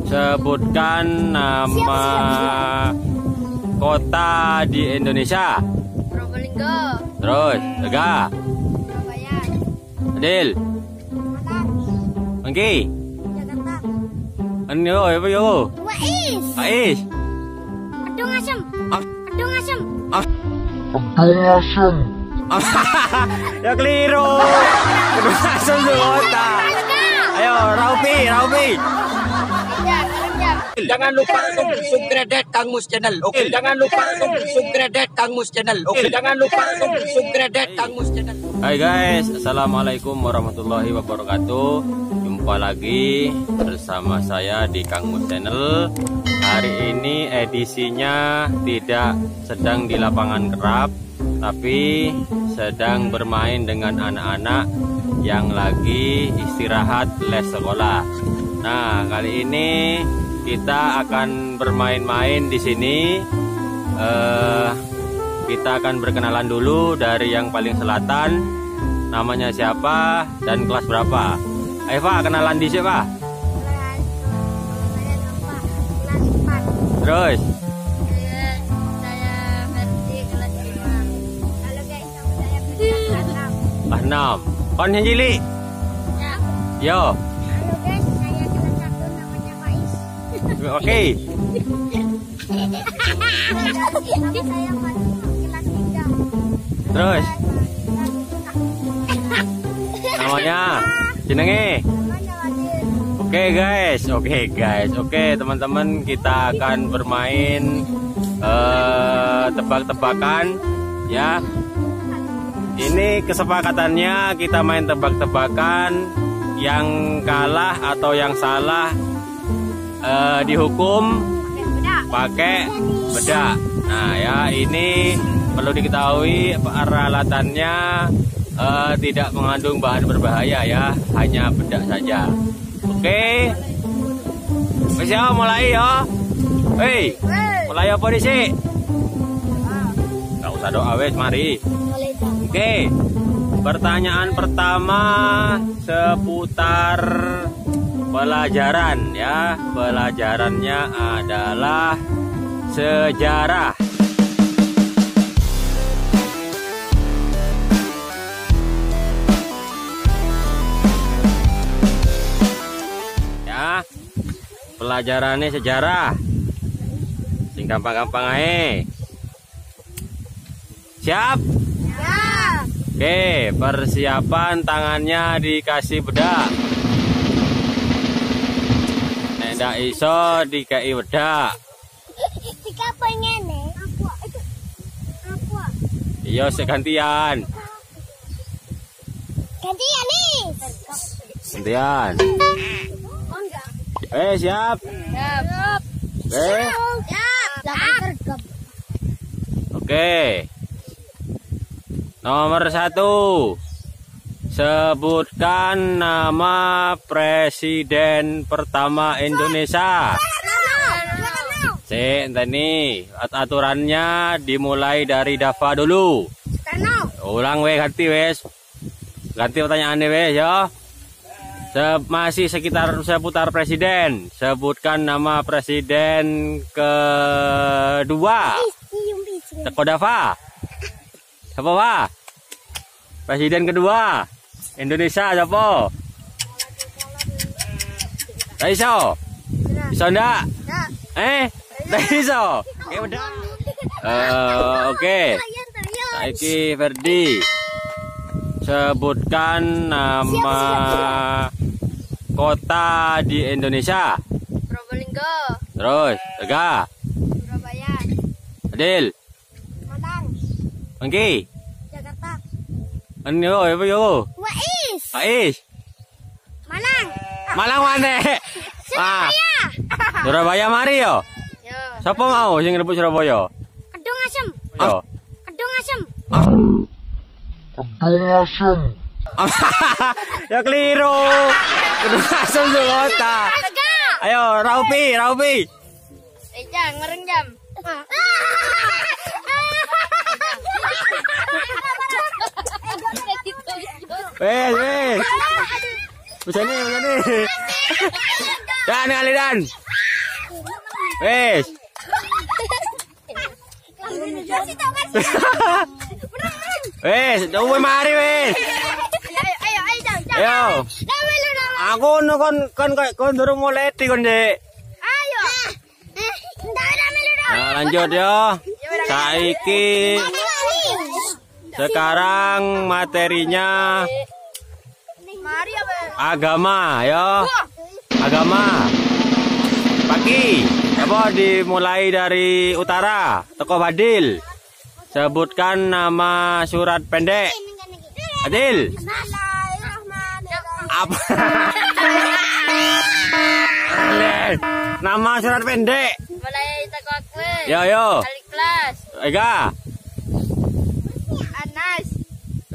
Sebutkan nama kota di Indonesia. Probolinggo. Terus, Ega. Surabaya. Adil. Malang. Mangki. Jakarta. Ano, apa yo? Wais. Ais. Kedung Asem. Kedung Asem. Ya keliru. Kedua asam kota. Ayo, Raupi. Jangan lupa subscribe Kang Mus Channel. Oke, jangan lupa subscribe Kang Mus Channel. Oke, jangan lupa subscribe Kang Mus Channel. Hai guys, assalamualaikum warahmatullahi wabarakatuh. Jumpa lagi bersama saya di Kang Mus Channel. Hari ini edisinya tidak sedang di lapangan kerap, tapi sedang bermain dengan anak-anak yang lagi istirahat les sekolah. Nah, kali ini kita akan bermain-main di sini. Kita akan berkenalan dulu dari yang paling selatan. Namanya siapa dan kelas berapa? Eva, kenalan di siapa? Terus? Saya Ferdi kelas 5. Halo guys, nama saya Ferdi kelas 6. Kelas 6. Kon yang cilik? Ya. Yo. Halo guys, saya kelas 1 namanya Faiz. Oke. Nama saya Faiz kelas 3. Terus? Namanya? Jenenge? Namanya Wadil. Oke guys, teman-teman, kita akan bermain tebak-tebakan ya. Ini kesepakatannya kita main tebak-tebakan, yang kalah atau yang salah dihukum pakai bedak. Nah ya, ini perlu diketahui peralatannya tidak mengandung bahan berbahaya ya, hanya bedak saja. Oke. Wis ya, mulai ya. Hei, mulai apa dhisik? Enggak usah doa wes, mari. Oke. Pertanyaan pertama seputar pelajaran ya. Pelajarannya adalah sejarah. Pelajarannya sejarah, sing gampang-gampang ae. Siap? Ya. Oke, persiapan tangannya dikasih bedak. Nek ndak iso dikei bedak. Jika pengen nih. Apa? Iya, segantian. Gantian nih. Gantian. Siap? Siap. Siap. Oke. Nomor 1. Sebutkan nama presiden pertama Indonesia. Nih, aturannya dimulai dari Dava dulu. Ulang ganti wes. Ganti pertanyaannya wes ya. Masih seputar presiden. Sebutkan nama presiden kedua. Teko Dava. Siapa Pak? Presiden kedua Indonesia siapa? Tak iso? Iso ndak? Tak iso? Oke. Saiki Ferdi. Sebutkan nama kota di Indonesia. Probolinggo. Terus, Ega. Surabaya. Adil. Malang. Mangki. Jakarta. Ano, apa yo? Wais. Ais. Malang. Malang mana? Surabaya. Surabaya mari yo. Yo. Siapa mau sing rebut Surabaya? Kedung Asem. Yo. Kedung Asem. Ya keliru. Kedua asam kota. Ayo, Raupi. Jam, ngereng jam. Wes. Bisa nih. Dan. Wes. Wes, kowe mari wes. Ayo. Aku kon durung mulai kon, Dek. Ayo. Nah, lanjut ya. Saiki sekarang materinya agama ya. Agama. Pagi. Coba dimulai dari utara. Toko Fadil. Sebutkan nama surat pendek. Adil. Apa? Nama surat pendek. Mulai teko aku. Yo. Al-Ikhlas. Ega. Anas.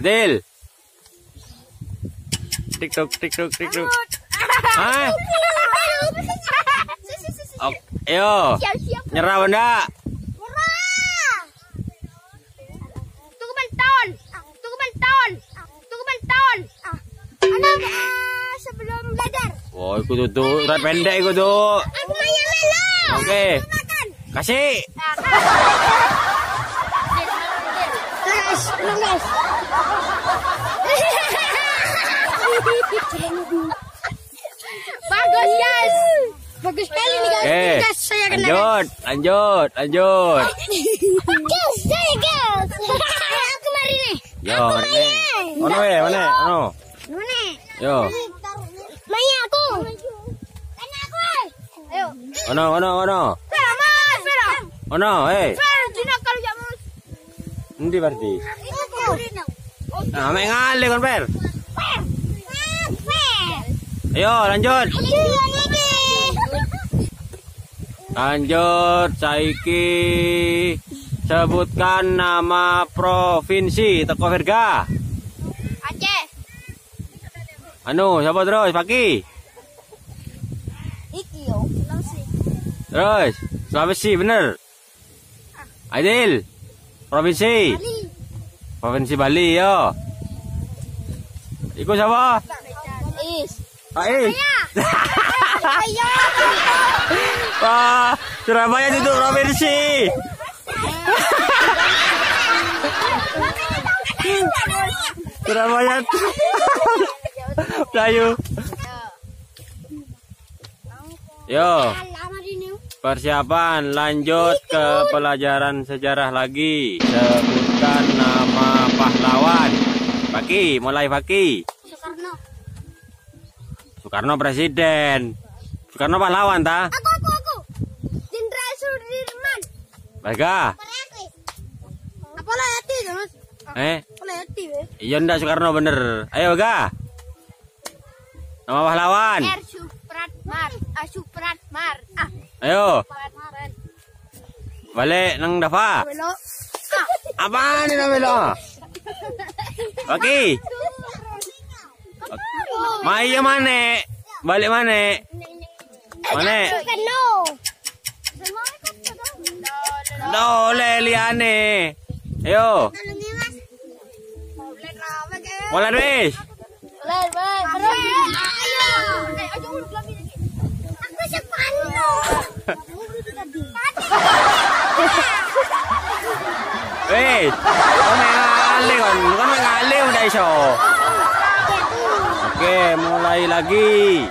Adil. Tiktok. Hah? Ayo. Nyerah benda. Tunggu benton. Anak sebelum belajar. Oh, ikut tuh. Surat pendek ikut tuh. Aku mau melo. Oke. Kasih. Guys. Bagus, guys. Bagus sekali nih, guys. Oke. Guys, saya kena. Lanjut. Guys. Aku mari nih. Yo, mari. Ono ya, mana? Ono. Mana? Yo. Maya aku. Tanya aku. Ayo. Ono. Sama, Vera. Ono, Vera, dina kalau jamu. Endi berarti? Nah, mek ngalih kon, Per. Ayo, lanjut. Lanjut, saiki sebutkan nama provinsi teko Virga. Aceh. Anu, siapa terus? Paki. Iki yo, Sulawesi. Terus, Sulawesi bener. Adil. Provinsi. Provinsi Bali yo. Iku siapa? Ais. Ayo. Wah, Surabaya itu provinsi. Surabaya. Melayu. Yo. Persiapan lanjut ke pelajaran sejarah lagi. Sebutkan nama pahlawan. Paki, mulai Paki. Soekarno presiden. Soekarno pahlawan ta? Aku. Jenderal Sudirman. Baga. Apa lah hati, Mas? Apa lah hati, weh? Iya ndak Soekarno bener. Ayo Baga. Nama pahlawan. Supratmar. Ayo. Balik nang Dava. Belok. Apaan ini namanya? Oke. Maya mana? Balik mana? Mana? Dole liane. Ayo. Mulai wis. Aku Soekarno. Wis. Kon ngalih kon. Kon ngalih udah iso. Oke, mulai lagi.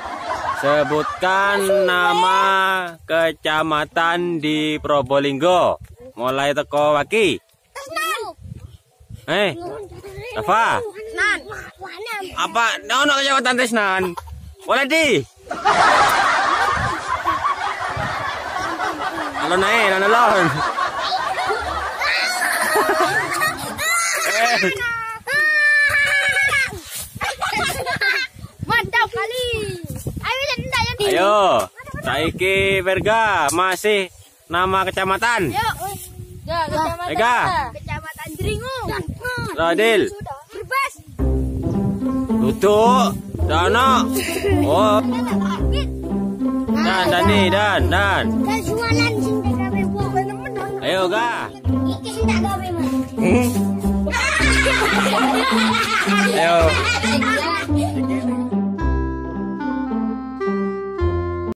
Sebutkan nama kecamatan di Probolinggo. Mulai teko Waki. Dava. Apa? Ono kecamatan Tesnan. Boleh di. Alon naik, alon. Mantap kali. Ayo, saiki Verga masih nama kecamatan. Kecamatan Jeringu. Radil. Brebes. Tutuk. Dono. Oh. Dan. Dan jualan sing tak gawe buah. Ayo ga. Iki sing tak gawe, Mas. Ayo.